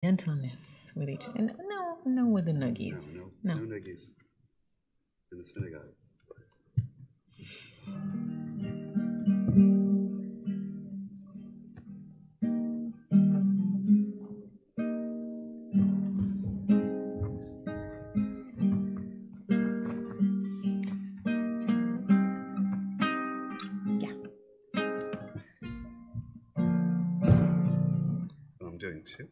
Gentleness with each other. No with the nuggies. No nuggies in the synagogue. I'm doing two.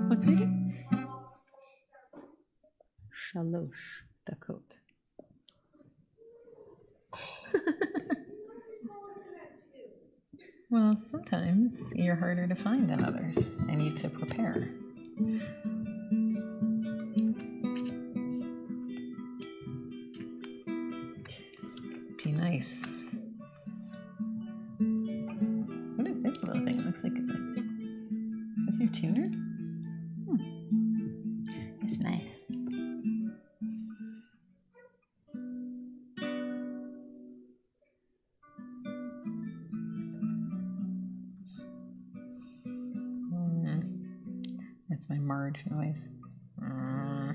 What's reading? Shalosh Dakot. Well, sometimes you're harder to find than others. I need to prepare. Be nice. What is this little thing? It looks like it's like. Is this your tuner? It's nice. That's my Marge noise. Are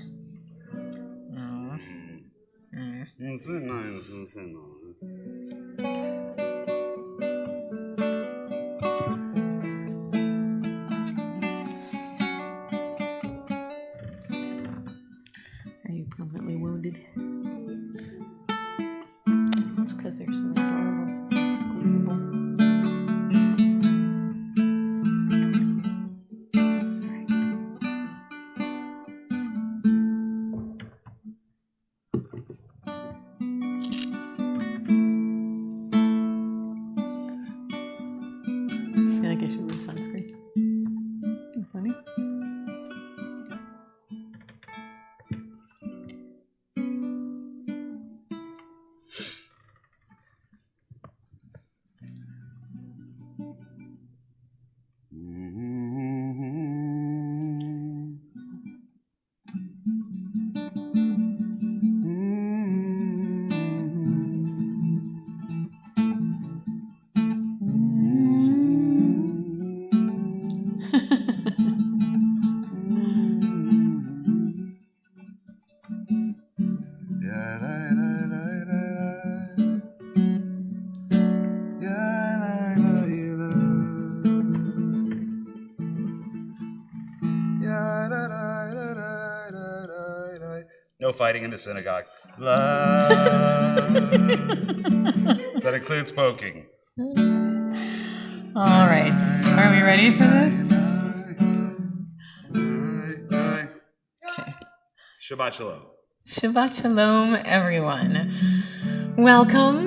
you permanently wounded? It's because they're so adorable, squeezable. No fighting in the synagogue. That includes poking. All right. Are we ready for this? Okay. Shabbat Shalom. Shabbat Shalom, everyone. Welcome.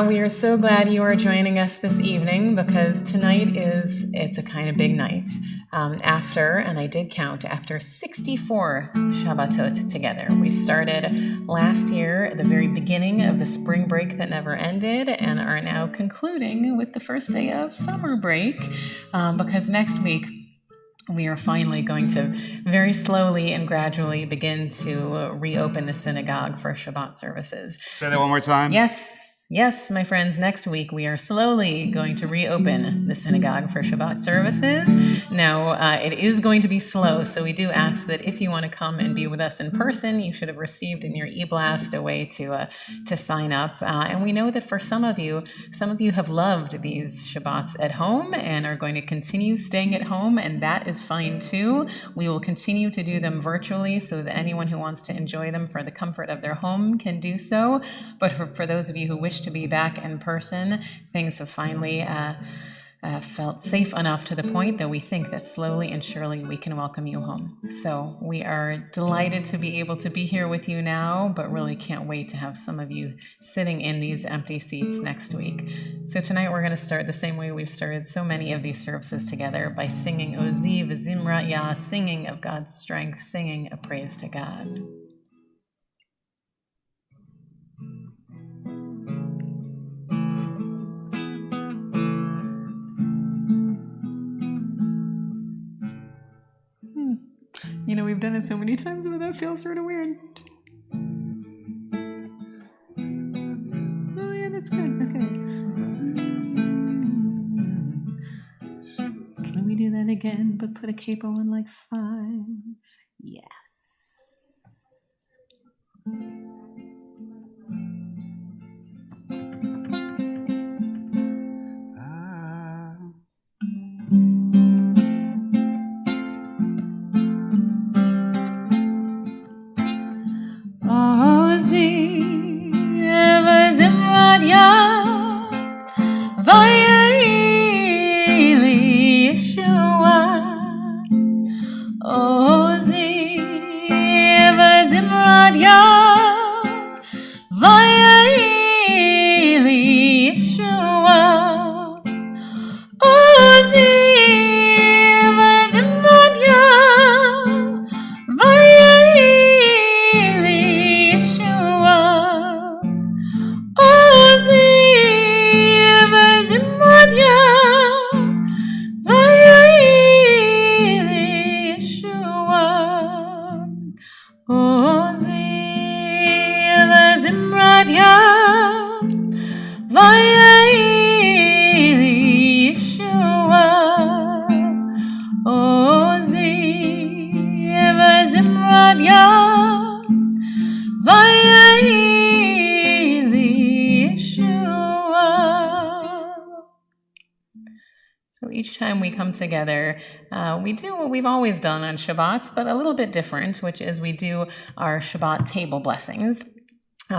We are so glad you are joining us this evening because tonight it's a kind of big night. And I did count, after 64 Shabbatot together. We started last year at the very beginning of the spring break that never ended and are now concluding with the first day of summer break because next week we are finally going to very slowly and gradually begin to reopen the synagogue for Shabbat services. Say that one more time. Yes, my friends, next week we are slowly going to reopen the synagogue for Shabbat services. Now, it is going to be slow, so we do ask that if you want to come and be with us in person, you should have received in your e-blast a way to sign up. And we know that for some of you have loved these Shabbats at home and are going to continue staying at home, and that is fine too. We will continue to do them virtually so that anyone who wants to enjoy them for the comfort of their home can do so. But for those of you who wish to be back in person, things have finally felt safe enough to the point that we think that slowly and surely we can welcome you home. So we are delighted to be able to be here with you now, but really can't wait to have some of you sitting in these empty seats next week. So tonight we're going to start the same way we've started so many of these services together, by singing Ozi v'Zimra Yah, singing of God's strength, singing a praise to God. You know, we've done it so many times, but that feels sort of weird. again, but put a capo on like 5. Yes. So each time we come together, we do what we've always done on Shabbats, but a little bit different, which is we do our Shabbat table blessings.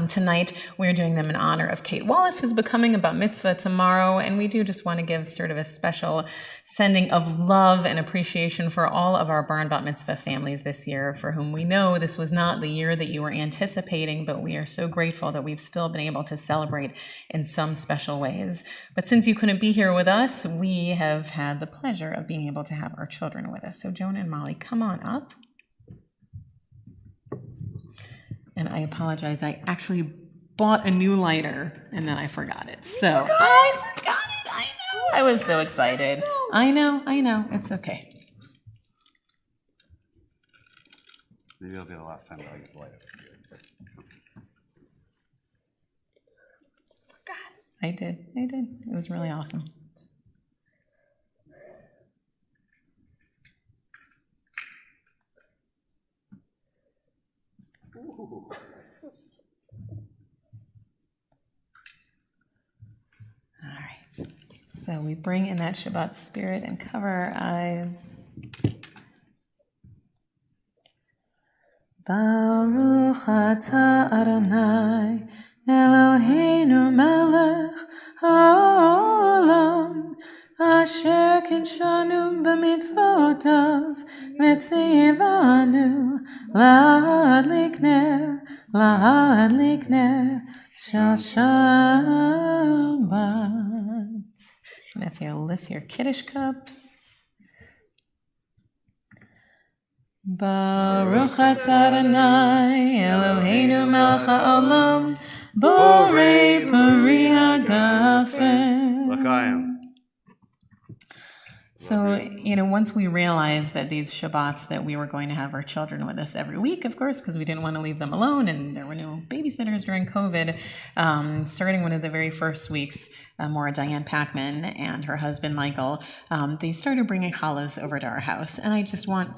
Tonight, we're doing them in honor of Kate Wallace, who's becoming a bat mitzvah tomorrow, and we do just want to give sort of a special sending of love and appreciation for all of our bar and bat mitzvah families this year, for whom we know this was not the year that you were anticipating, but we are so grateful that we've still been able to celebrate in some special ways. But since you couldn't be here with us, we have had the pleasure of being able to have our children with us. So Jonah and Molly, come on up. And I apologize, I actually bought a new lighter and then I forgot it. I forgot it, I know. I was so excited. I know, it's okay. Maybe it'll be the last time that I get the lighter. I did. It was really awesome. All right, so we bring in that Shabbat spirit and cover our eyes. Baruch atah Adonai Eloheinu melech haolam asher kinshanu b'mitzvotav v'tzivanu lahadlik ner shel Shabbat. And if you lift your Kiddush cups. Baruch atah Adonai Eloheinu melech haolam borei pari hagafen. L'chaim. So, once we realized that these Shabbats that we were going to have our children with us every week, of course, because we didn't want to leave them alone and there were no babysitters during COVID, starting one of the very first weeks, Maura Diane Packman and her husband Michael, they started bringing challahs over to our house. And I just want,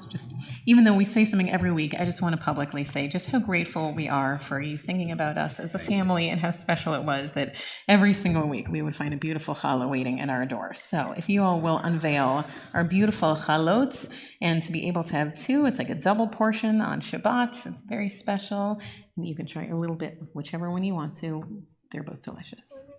even though we say something every week, I just want to publicly say just how grateful we are for you thinking about us as a family and how special it was that every single week we would find a beautiful challah waiting at our door. So if you all will unveil our beautiful chalots, and to be able to have 2, it's like a double portion on Shabbats. It's very special, and you can try a little bit, whichever one you want to. They're both delicious.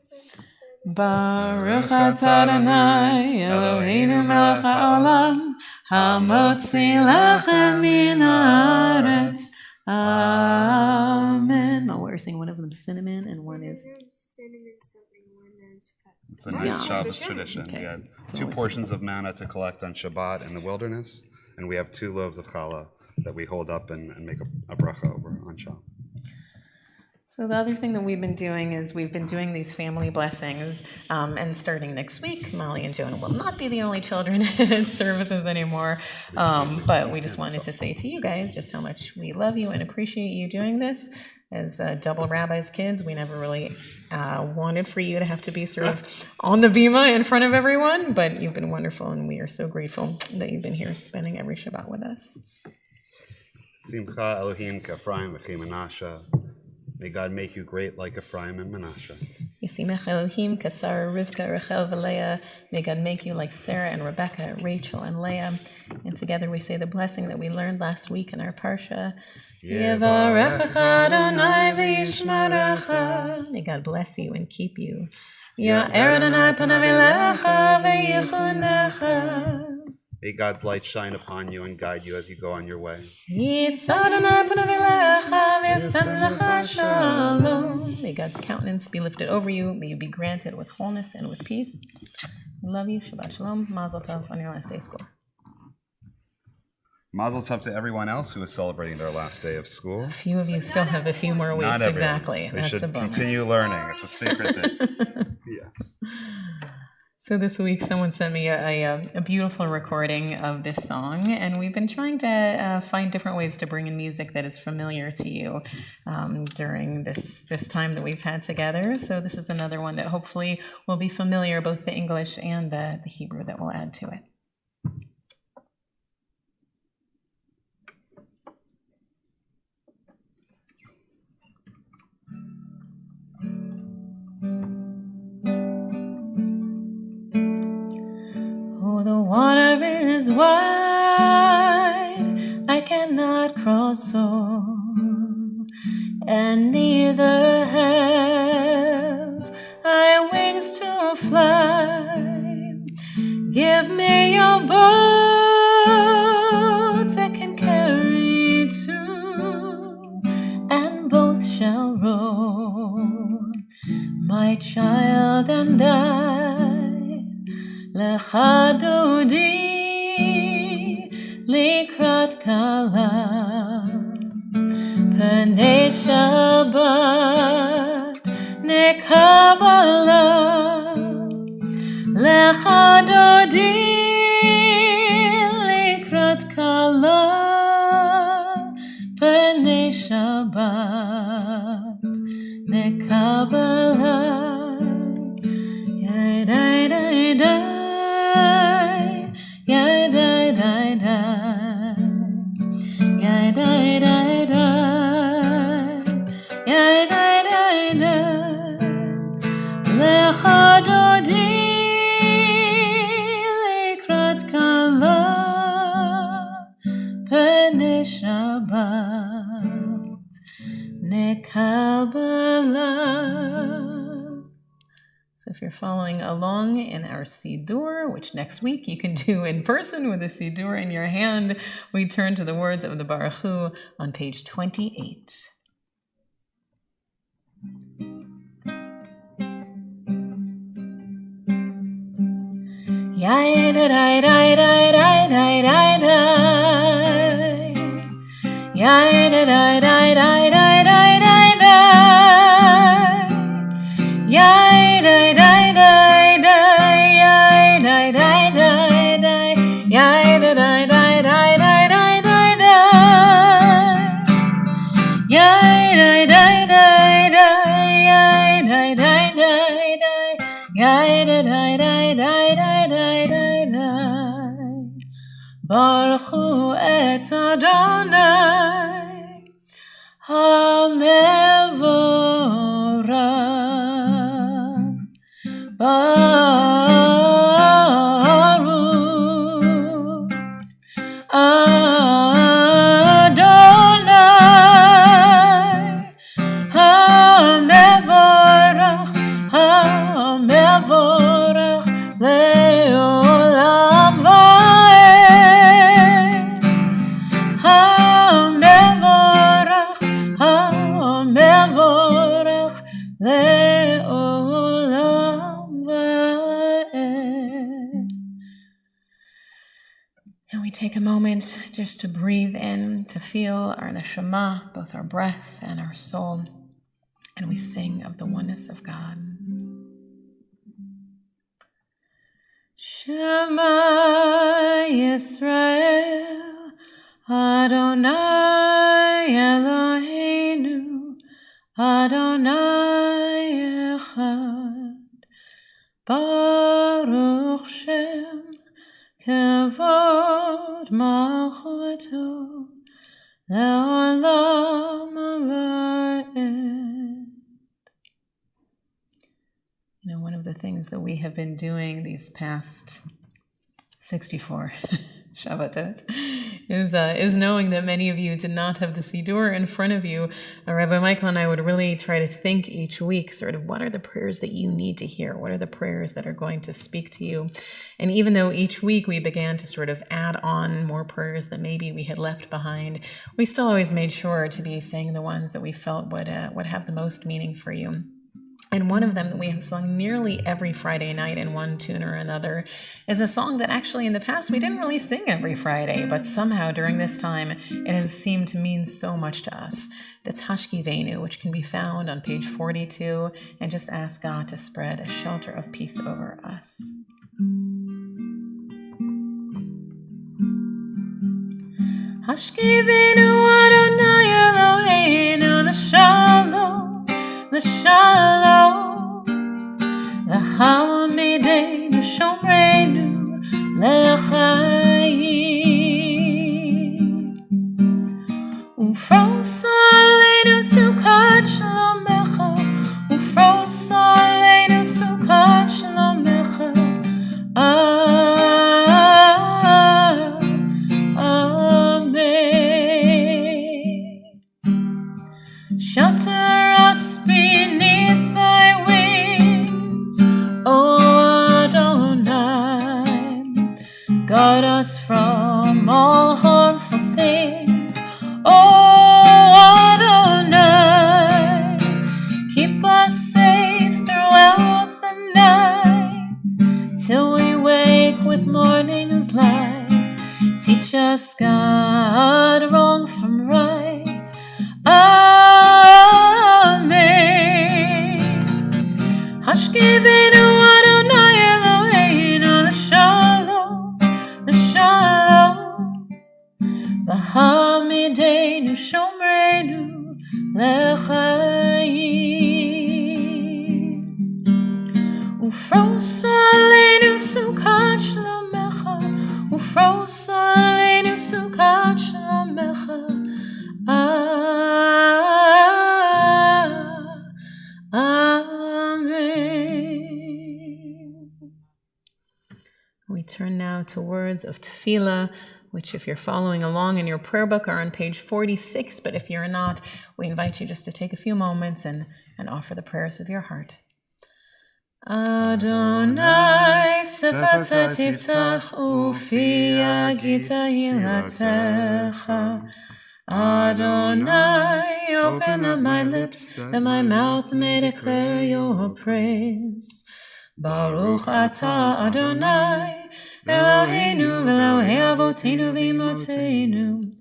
Baruch atah Adonai Eloheinu melech haolam hamotzi lechem min haaretz. Amen. Oh, we're saying one of them cinnamon and one is cinnamon something, one that's It's a nice Shabbos tradition. Okay. We had 2 portions of manna to collect on Shabbat in the wilderness, and we have 2 loaves of challah that we hold up and make a bracha over on Shabbat. So the other thing that we've been doing is we've been doing these family blessings, and starting next week, Molly and Jonah will not be the only children in services anymore, but we just wanted to say to you guys just how much we love you and appreciate you doing this. as double rabbis kids, we never really wanted for you to have to be sort of on the bima in front of everyone, but you've been wonderful, and we are so grateful that you've been here spending every Shabbat with us. Simcha Elohim K'Ephraim v'Chi Menashe. May God make you great like Ephraim and Menashe. Yisimech Elohim Kasar, Rivka, Rachel, Leah. May God make you like Sarah and Rebecca, Rachel and Leah. And together we say the blessing that we learned last week in our parsha. Yevarechecha Adonai v'yishmerecha. May God bless you and keep you. Ya'er Adonai panav elecha v'yichunecha. May God's light shine upon you and guide you as you go on your way. May God's countenance be lifted over you. May you be granted with wholeness and with peace. We love you. Shabbat shalom. Mazel tov on your last day of school. Mazel tov to everyone else who is celebrating their last day of school. A few of you still have a few more weeks. Not everyone. Exactly. We That's should a bummer. continue learning. It's a secret thing. Yes. So this week, someone sent me a beautiful recording of this song, and we've been trying to find different ways to bring in music that is familiar to you during this time that we've had together. So this is another one that hopefully will be familiar, both the English and the Hebrew that we'll add to it. Oh, the water is wide, I cannot cross over, and neither have I wings to fly. Give me your boat that can carry two, and both shall row, my child and I. Lecha dodi likrat kala, Pnei Shabbat nekabala. Lecha dodi likrat kala, Pnei Shabbat nekabala. Yai-dai-dai-dai. Yeah, da da da, yeah, da da da, yeah, da da da. Lecha dodi likrat kala, Pnei Shabbat nekabala. So if you're following along in our Siddur, which next week you can do in person with a Siddur in your hand, we turn to the words of the Barahoo on page 28. Barahoo et Adonai HaMevorach Baruch Adonai HaMevorach HaMevorach Le'olam Va'ed HaMevorach HaMevorach Le'olam Va'ed. And we take a moment just to breathe in, to feel our neshama, both our breath and our soul, and we sing of the oneness of God. Shema Yisrael, Adonai Eloheinu, Adonai Echad, Baruch Shem, Kavod Malchuto, Le'olam Va'ed. You know, one of the things that we have been doing these past 64 Shabbatot is knowing that many of you did not have the Siddur in front of you. Rabbi Michael and I would really try to think each week sort of what are the prayers that you need to hear? What are the prayers that are going to speak to you? And even though each week we began to sort of add on more prayers that maybe we had left behind, we still always made sure to be saying the ones that we felt would have the most meaning for you. And one of them that we have sung nearly every Friday night in one tune or another is a song that actually in the past we didn't really sing every Friday, but somehow during this time it has seemed to mean so much to us. That's Hashivenu, which can be found on page 42, and just ask God to spread a shelter of peace over us. Hashivenu Adonai Eloheinu l'shalom, l'shalom, l'hamidenu shomrenu l'chaim, ufros aleinu sukat shlomecha, ufros aleinu sukat shlomecha. Shelter us beneath thy wings, O Adonai. Guard us from all harmful things, O Adonai. Keep us safe throughout the night, till we wake with morning's light. Teach us, God, wrong from right. Amen. Hashivenu Adonai Eloheinu l'shalom, l'shalom, l'hamidenu shomrenu l'chaim, ufros aleinu sukat shlomecha, ufros aleinu sukat shlomecha. Amen. We turn now to words of tefillah, which if you're following along in your prayer book are on page 46, but if you're not, we invite you just to take a few moments and offer the prayers of your heart. Adonai sefata tiftach ufi agita hilatecha. Adonai, open up my lips, that my mouth may declare your praise. Baruch atah Adonai, Eloheinu v'Elohei avotenu v'imotenu,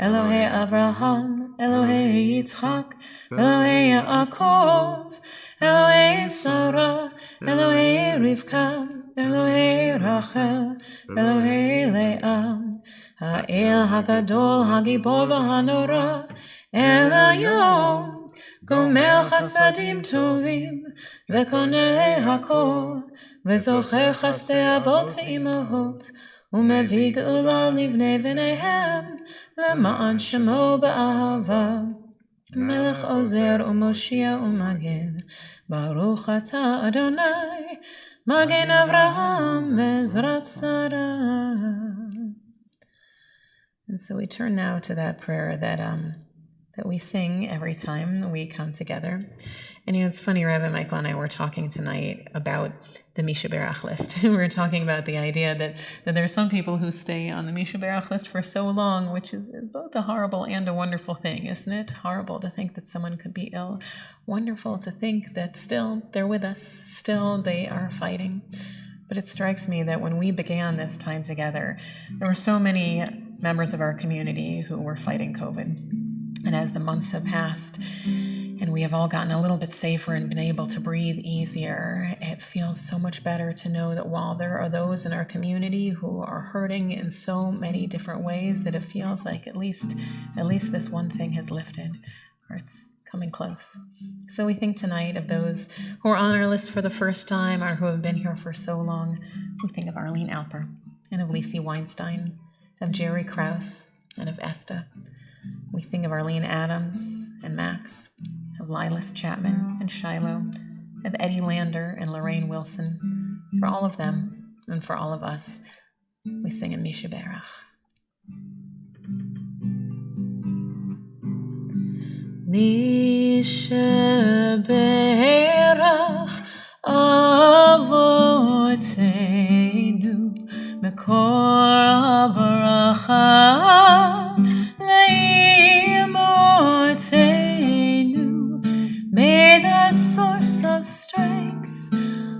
Elohei Avraham, Elohei Yitzchak, Elohei Yaakov, Elohei Sarah, Elohei Rivka, Elohei Rachel, Elohei Leah, Ha'el HaGadol HaGibor v'Hanora, El Hayom, Gomer Chasadim Tovim, V'koneh HaKol, V'zocher Chasdei Avot V'imahot, U'mevii Geula Livnei V'neihem, L'ma'an Shemo B'ahava, Melech Ozer U'Moshia U'Magen, Baruch Atah Adonai, Magen Avraham V'ezrat Sarah. And so we turn now to that prayer that we sing every time we come together. And you know, it's funny, Rabbi Michael and I were talking tonight about the Misha Berach list. We were talking about the idea that there are some people who stay on the Misha Berach list for so long, which is both a horrible and a wonderful thing, isn't it? Horrible to think that someone could be ill. Wonderful to think that still they're with us, still they are fighting. But it strikes me that when we began this time together, there were so many members of our community who were fighting COVID. And as the months have passed, and we have all gotten a little bit safer and been able to breathe easier, it feels so much better to know that while there are those in our community who are hurting in so many different ways, that it feels like at least this one thing has lifted, or it's coming close. So we think tonight of those who are on our list for the first time or who have been here for so long. We think of Arlene Alper and of Lacey Weinstein, of Jerry Krause and of Esta. We think of Arlene Adams and Max, of Lilas Chapman and Shiloh, of Eddie Lander and Lorraine Wilson. For all of them and for all of us, we sing a Misha Berach. Misha Berach Avotenu Mekor Baracha Leimotenu. May the source of strength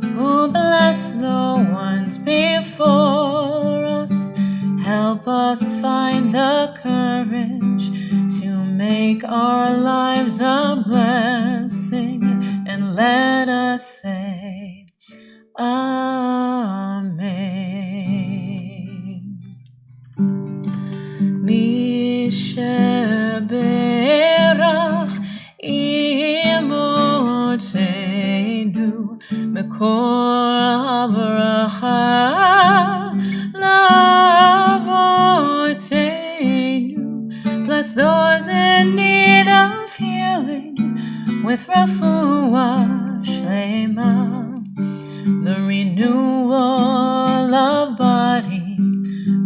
who bless the ones before us help us find the courage to make our lives a blessing, and let us say Amen. Misha Berach Imotenu Mekor Baracha Lavotenu. Bless those in need of healing with refuah shlema, the renewal of body,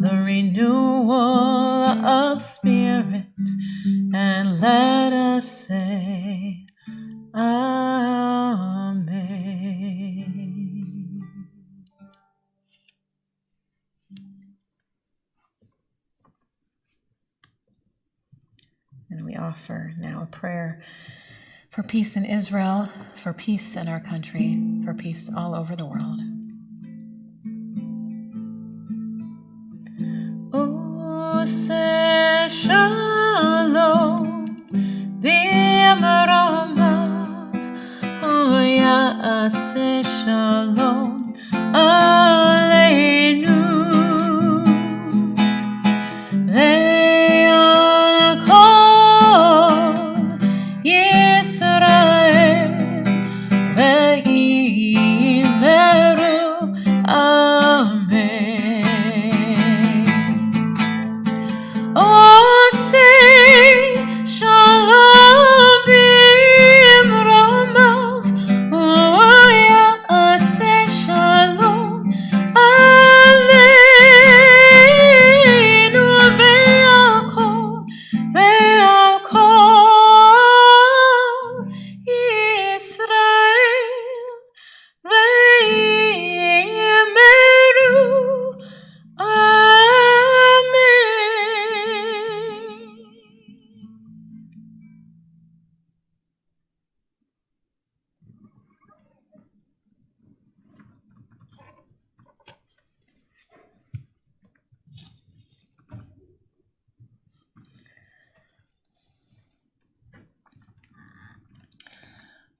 the renewal of spirit, and let us say Amen. And we offer now a prayer for peace in Israel, for peace in our country, for peace all over the world. Ose shalom b'marav, Ya'aseh shalom aleinu.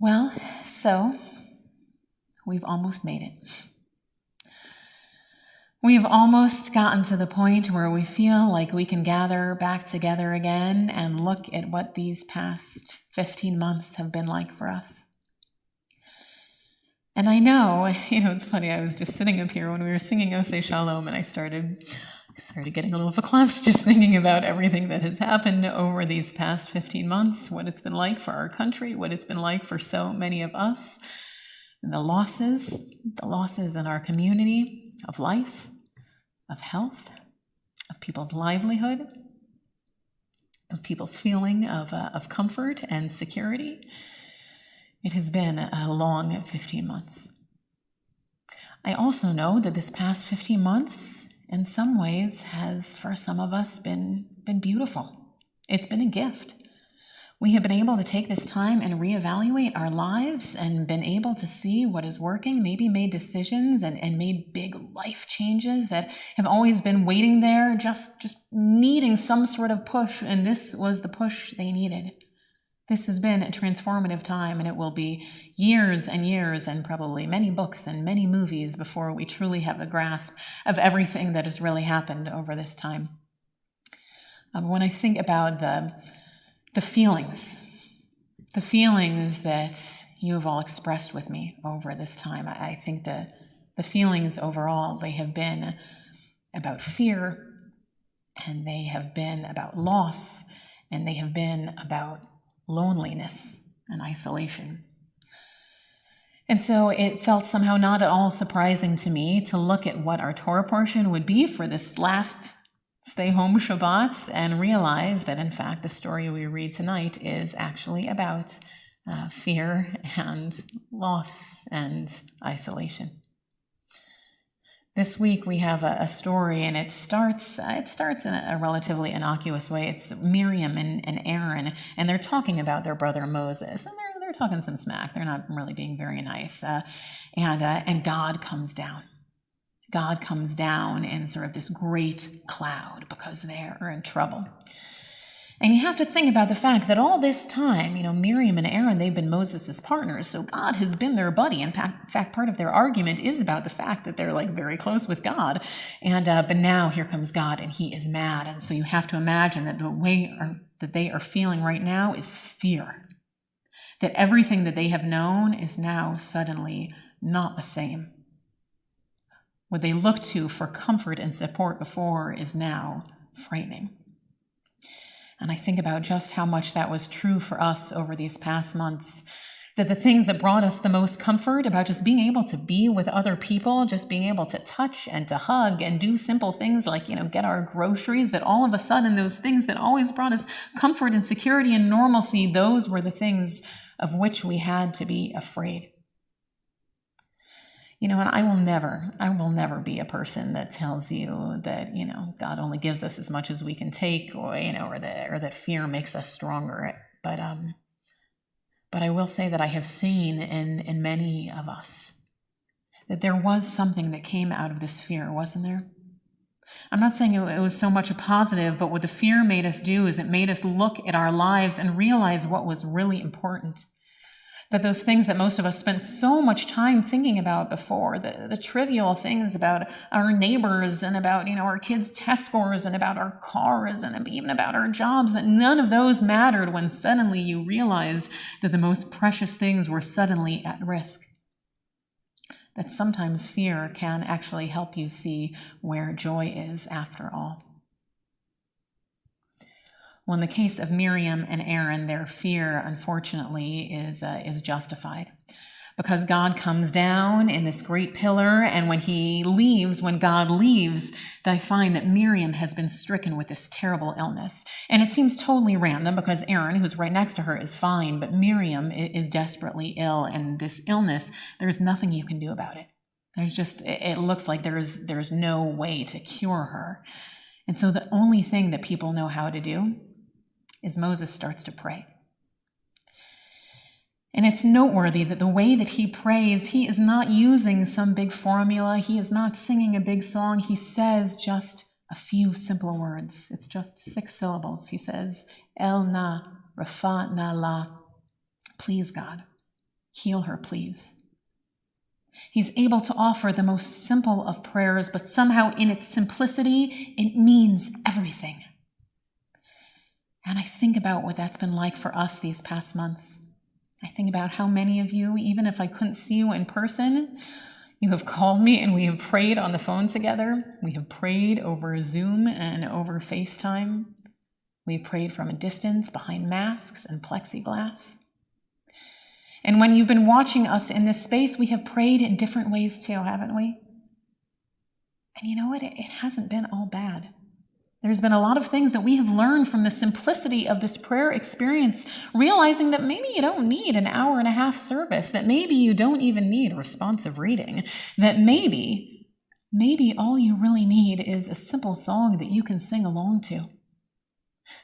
Well, so we've almost made it. We've almost gotten to the point where we feel like we can gather back together again and look at what these past 15 months have been like for us. And I know, it's funny, I was just sitting up here when we were singing Oseh Shalom, and I started getting a little verklempt just thinking about everything that has happened over these past 15 months, what it's been like for our country, what it's been like for so many of us, and the losses in our community of life, of health, of people's livelihood, of people's feeling of comfort and security. It has been a long 15 months. I also know that this past 15 months, in some ways, has, for some of us, been beautiful. It's been a gift. We have been able to take this time and reevaluate our lives and been able to see what is working, maybe made decisions and made big life changes that have always been waiting there, just needing some sort of push, and this was the push they needed. This has been a transformative time, and it will be years and years and probably many books and many movies before we truly have a grasp of everything that has really happened over this time. When I think about the feelings the feelings that you have all expressed with me over this time, I think the feelings overall, they have been about fear, and they have been about loss, and they have been about loneliness and isolation. And so it felt somehow not at all surprising to me to look at what our Torah portion would be for this last stay-home Shabbat and realize that, in fact, the story we read tonight is actually about fear and loss and isolation. This week we have a story, and it starts in a relatively innocuous way. It's Miriam and Aaron, and they're talking about their brother Moses, and they're talking some smack. They're not really being very nice, and God comes down. God comes down in sort of this great cloud because they are in trouble. And you have to think about the fact that all this time, Miriam and Aaron, they've been Moses' partners, so God has been their buddy. In fact, part of their argument is about the fact that they're very close with God. And but now here comes God, and he is mad. And so you have to imagine that the way that they are feeling right now is fear. That everything that they have known is now suddenly not the same. What they looked to for comfort and support before is now frightening. And I think about just how much that was true for us over these past months. That the things that brought us the most comfort about just being able to be with other people, just being able to touch and to hug and do simple things like, get our groceries, that all of a sudden those things that always brought us comfort and security and normalcy, those were the things of which we had to be afraid. And I will never be a person that tells you that, God only gives us as much as we can take, or that fear makes us stronger. But I will say that I have seen in many of us that there was something that came out of this fear, wasn't there? I'm not saying it was so much a positive, but what the fear made us do is it made us look at our lives and realize what was really important. That those things that most of us spent so much time thinking about before, the trivial things about our neighbors and about, our kids' test scores and about our cars and even about our jobs, that none of those mattered when suddenly you realized that the most precious things were suddenly at risk. That sometimes fear can actually help you see where joy is after all. Well, in the case of Miriam and Aaron, their fear, unfortunately, is justified. Because God comes down in this great pillar, and when God leaves, they find that Miriam has been stricken with this terrible illness. And it seems totally random because Aaron, who's right next to her, is fine, but Miriam is desperately ill, and this illness, there's nothing you can do about it. It looks like there's no way to cure her. And so the only thing that people know how to do is Moses starts to pray. And it's noteworthy that the way that he prays, he is not using some big formula. He is not singing a big song. He says just a few simple words. It's just 6 syllables. He says, El na, Rafa na la. Please, God, heal her, please. He's able to offer the most simple of prayers, but somehow in its simplicity, it means everything. And I think about what that's been like for us these past months. I think about how many of you, even if I couldn't see you in person, you have called me and we have prayed on the phone together. We have prayed over Zoom and over FaceTime. We prayed from a distance behind masks and plexiglass. And when you've been watching us in this space, we have prayed in different ways too, haven't we? And you know what? It hasn't been all bad. There's been a lot of things that we have learned from the simplicity of this prayer experience, realizing that maybe you don't need an hour-and-a-half service, that maybe you don't even need responsive reading, that maybe all you really need is a simple song that you can sing along to.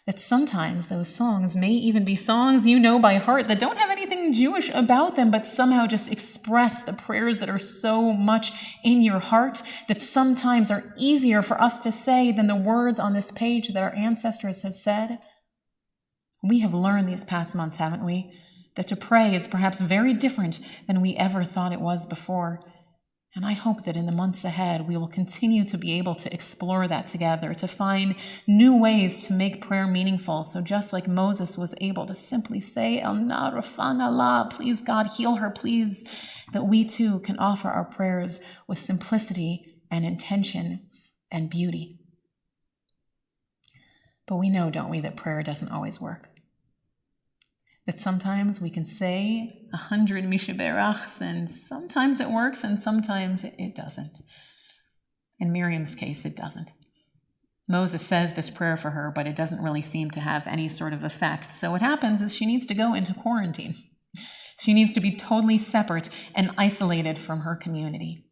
That sometimes those songs may even be songs you know by heart that don't have anything Jewish about them, but somehow just express the prayers that are so much in your heart that sometimes are easier for us to say than the words on this page that our ancestors have said. We have learned these past months, haven't we, that to pray is perhaps very different than we ever thought it was before. And I hope that in the months ahead, we will continue to be able to explore that together, to find new ways to make prayer meaningful. So just like Moses was able to simply say, El Na Rafan Allah, please God, heal her, please, that we too can offer our prayers with simplicity and intention and beauty. But we know, don't we, that prayer doesn't always work. That sometimes we can say 100 Mishaberachs, and sometimes it works and sometimes it doesn't. In Miriam's case, it doesn't. Moses says this prayer for her, but it doesn't really seem to have any sort of effect. So what happens is she needs to go into quarantine. She needs to be totally separate and isolated from her community.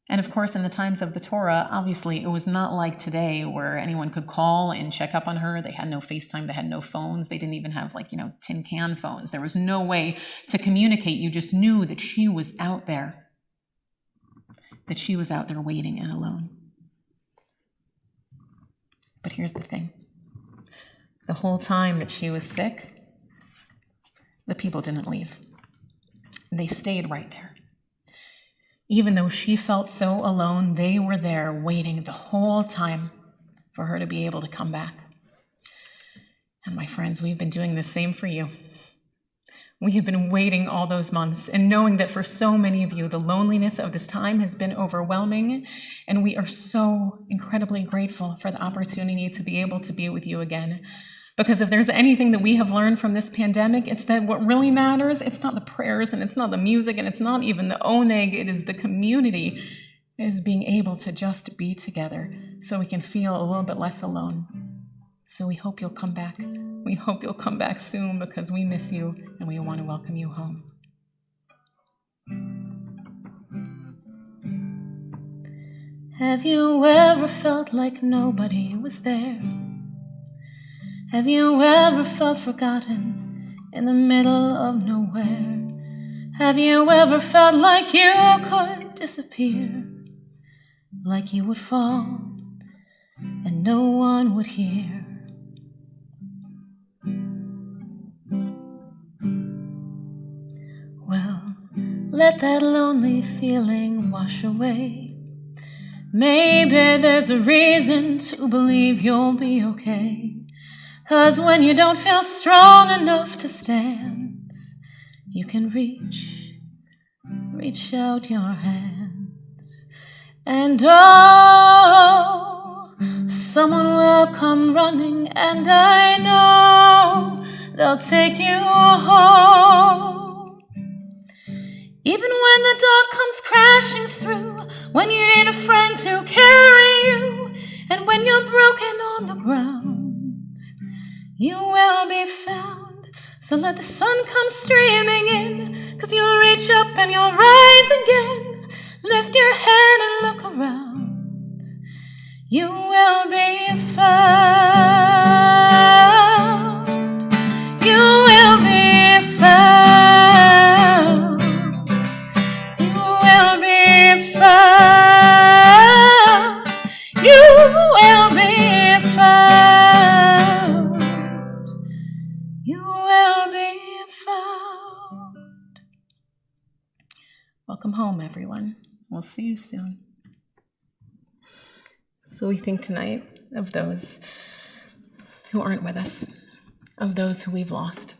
And of course, in the times of the Torah, obviously, it was not like today where anyone could call and check up on her. They had no FaceTime. They had no phones. They didn't even have tin can phones. There was no way to communicate. You just knew that she was out there, waiting and alone. But here's the thing. The whole time that she was sick, the people didn't leave. They stayed right there. Even though she felt so alone, they were there waiting the whole time for her to be able to come back. And my friends, we've been doing the same for you. We have been waiting all those months and knowing that for so many of you, the loneliness of this time has been overwhelming. And we are so incredibly grateful for the opportunity to be able to be with you again. Because if there's anything that we have learned from this pandemic, it's that what really matters, it's not the prayers and it's not the music and it's not even the oneg, it is the community. It is being able to just be together so we can feel a little bit less alone. So we hope you'll come back. We hope you'll come back soon because we miss you and we want to welcome you home. Have you ever felt like nobody was there? Have you ever felt forgotten in the middle of nowhere? Have you ever felt like you could disappear? Like you would fall and no one would hear? Well, let that lonely feeling wash away. Maybe there's a reason to believe you'll be okay. 'Cause when you don't feel strong enough to stand, you can reach out your hands. And oh, someone will come running, and I know they'll take you home. Even when the dark comes crashing through, when you need a friend to carry you, and when you're broken on the ground, you will be found. So let the sun come streaming in, 'cause you'll reach up and you'll rise again. Lift your head and look around. You will be found. You will be found. You will be found. You will be found. You will be found. Welcome home, everyone. We'll see you soon. So we think tonight of those who aren't with us, of those who we've lost.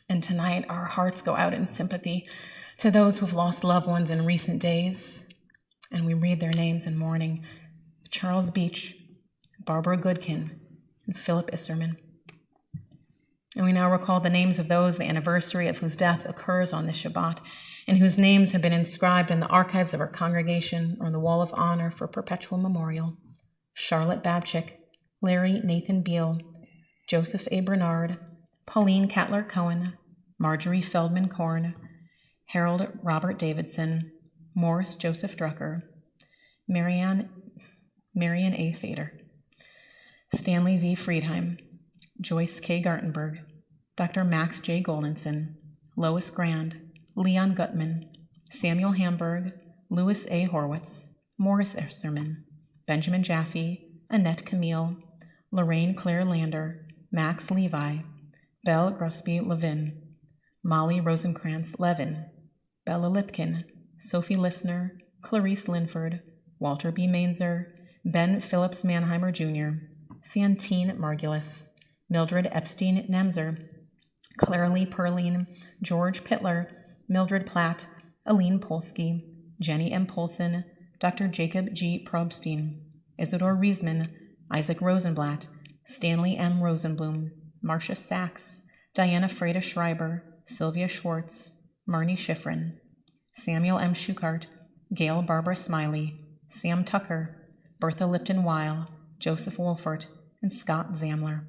And tonight our hearts go out in sympathy to those who've lost loved ones in recent days. And we read their names in mourning: Charles Beach, Barbara Goodkin, and Philip Isserman. And we now recall the names of those, the anniversary of whose death occurs on this Shabbat, and whose names have been inscribed in the archives of our congregation or on the Wall of Honor for perpetual memorial: Charlotte Babchick, Larry Nathan Beal, Joseph A. Bernard, Pauline Cattler Cohen, Marjorie Feldman Korn, Harold Robert Davidson, Morris Joseph Drucker, Marianne A. Fader, Stanley V. Friedheim, Joyce K. Gartenberg, Dr. Max J. Goldenson, Lois Grand, Leon Gutman, Samuel Hamburg, Louis A. Horwitz, Morris Esserman, Benjamin Jaffe, Annette Camille, Lorraine Claire Lander, Max Levi, Belle Grosby Levin, Molly Rosenkrantz Levin, Bella Lipkin, Sophie Lissner, Clarice Linford, Walter B. Mainzer, Ben Phillips Mannheimer Jr., Fantine Margulis, Mildred Epstein Nemser, Claire Lee Perline, George Pittler, Mildred Platt, Aline Polsky, Jenny M. Polson, Dr. Jacob G. Probstein, Isidore Riesman, Isaac Rosenblatt, Stanley M. Rosenblum, Marcia Sachs, Diana Freda Schreiber, Sylvia Schwartz, Marnie Schifrin, Samuel M. Schukart, Gail Barbara Smiley, Sam Tucker, Bertha Lipton Weil, Joseph Wolfert, and Scott Zamler.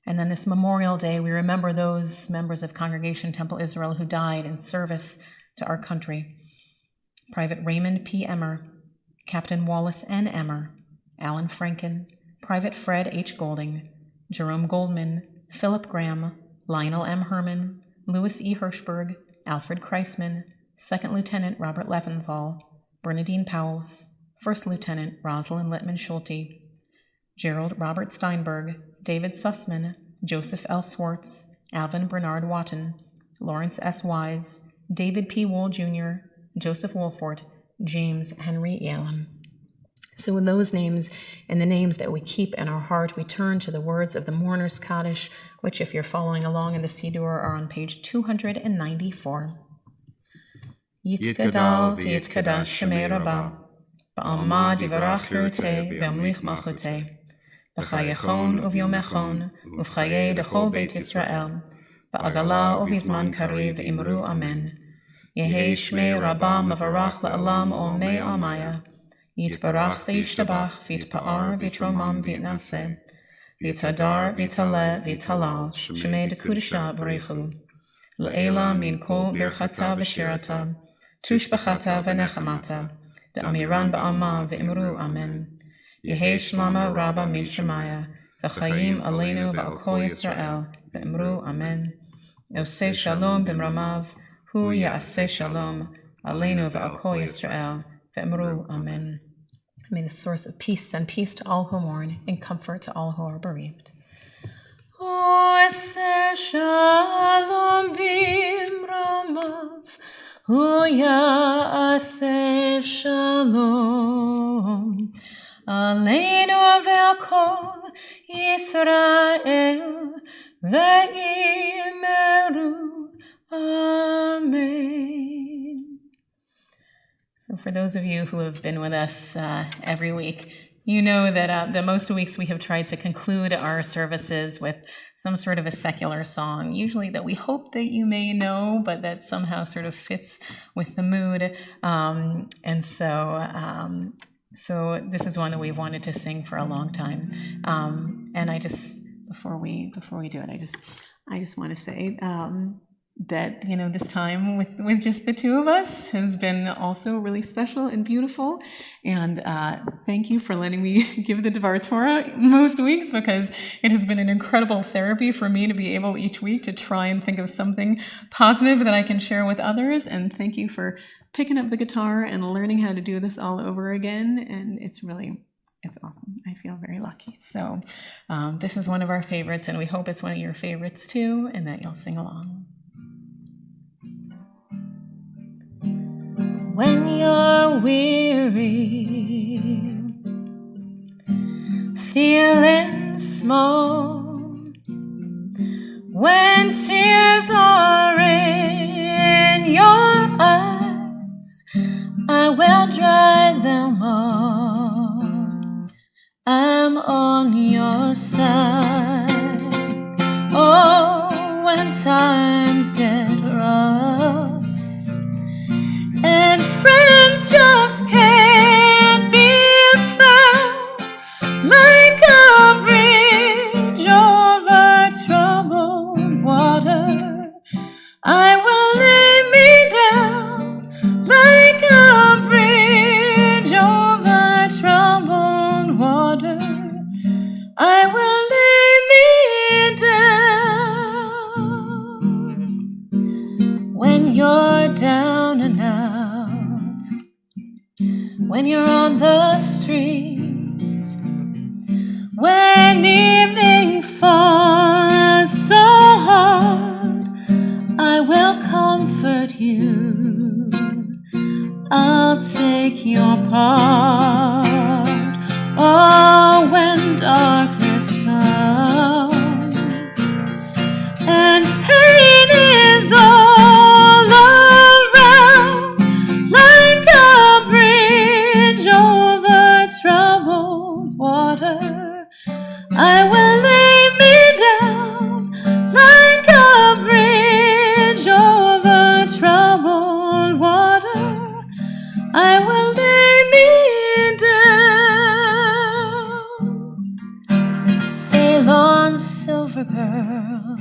And then this Memorial Day, we remember those members of Congregation Temple Israel who died in service to our country. Private Raymond P. Emmer, Captain Wallace N. Emmer, Alan Franken, Private Fred H. Golding, Jerome Goldman, Philip Graham, Lionel M. Herman, Louis E. Hirschberg, Alfred Kreisman, Second Lieutenant Robert Leventhal, Bernadine Powles, First Lieutenant Rosalind Littman Schulte, Gerald Robert Steinberg, David Sussman, Joseph L. Swartz, Alvin Bernard Watton, Lawrence S. Wise, David P. Wool Jr., Joseph Wolfort, James Henry Yalom. So with those names and the names that we keep in our heart, we turn to the words of the Mourners Kaddish, which, if you're following along in the Siddur, are on page 294. Yitgadal v'yitkadash Shemei Rabbah, ba'alma divarach l'ruteh v'amlich malchuteh, b'chayechon uvyomechon uv'chayei dechol Beit Yisrael, ba'agala uvizman kariv imru amen. Yehei Shmei Rabbah mavarach la'alam olmei almaya, Yitbarach v'yishtabach v'yitpa'ar v'yitromam v'yitnaseh, v'yitadar v'yitaleh v'yitalal Shemei dekudisha Barahoo, L'ela min kol birchata v'shirata, tushbachata v'nechamata, de'amiran ba'alma v'imru amen. Yehei shlama rabba min shemaya, v'chayim aleinu v'al kol Yisrael, v'imru amen. Yosei shalom b'mramav, hu ya'aseh shalom, aleinu v'al kol Yisrael, v'imru amen. May the source of peace send peace to all who mourn and comfort to all who are bereaved. Ya'aseh shalom b'mramav, hu ya'aseh shalom, aleinu ve'al kol Yisrael, ve'imeru amen. So for those of you who have been with us every week, you know that most weeks we have tried to conclude our services with some sort of a secular song, usually that we hope that you may know, but that somehow sort of fits with the mood. So this is one that we've wanted to sing for a long time. And I just, before we do it, I just want to say that, you know, this time with just the two of us has been also really special and beautiful. And thank you for letting me give the Devar Torah most weeks, because it has been an incredible therapy for me to be able each week to try and think of something positive that I can share with others. And thank you for picking up the guitar and learning how to do this all over again. And it's awesome. I feel very lucky. So this is one of our favorites, and we hope it's one of your favorites too, and that you'll sing along. When you're weary, feeling small, when tears are in your eyes, I will dry them all. I'm on your side. Oh, when times get rough and friends just can't be found, like a bridge over troubled water, I will lay me down, like a bridge over troubled water, I will lay me down. When you're down and out, when you're on the street, when evening falls so hard, I will comfort you. I'll take take your part. Oh, when darkness comes and pain is all around, like a bridge over troubled water, I will lay me down like a bridge over troubled water. I will lay me down. Sail on, silver girl,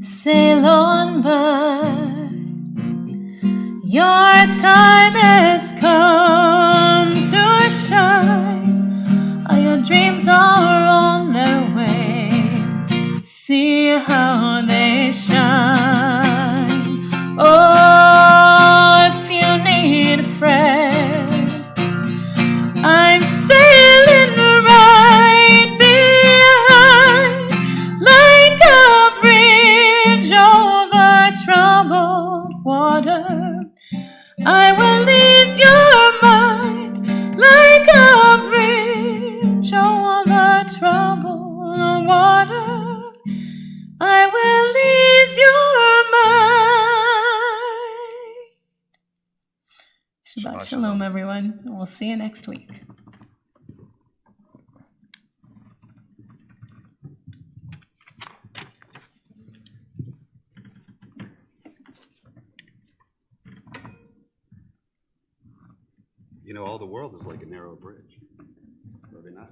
sail on by. Your time has come to shine. All your dreams are on their way. See how they shine. Oh, if you need a friend, I'm sailing right behind, like a bridge over troubled water. I will ease your mind, like a bridge over troubled water. I will ease your mind. Shabbat shalom, everyone. We'll see you next week. You know, all the world is like a narrow bridge. Are they not?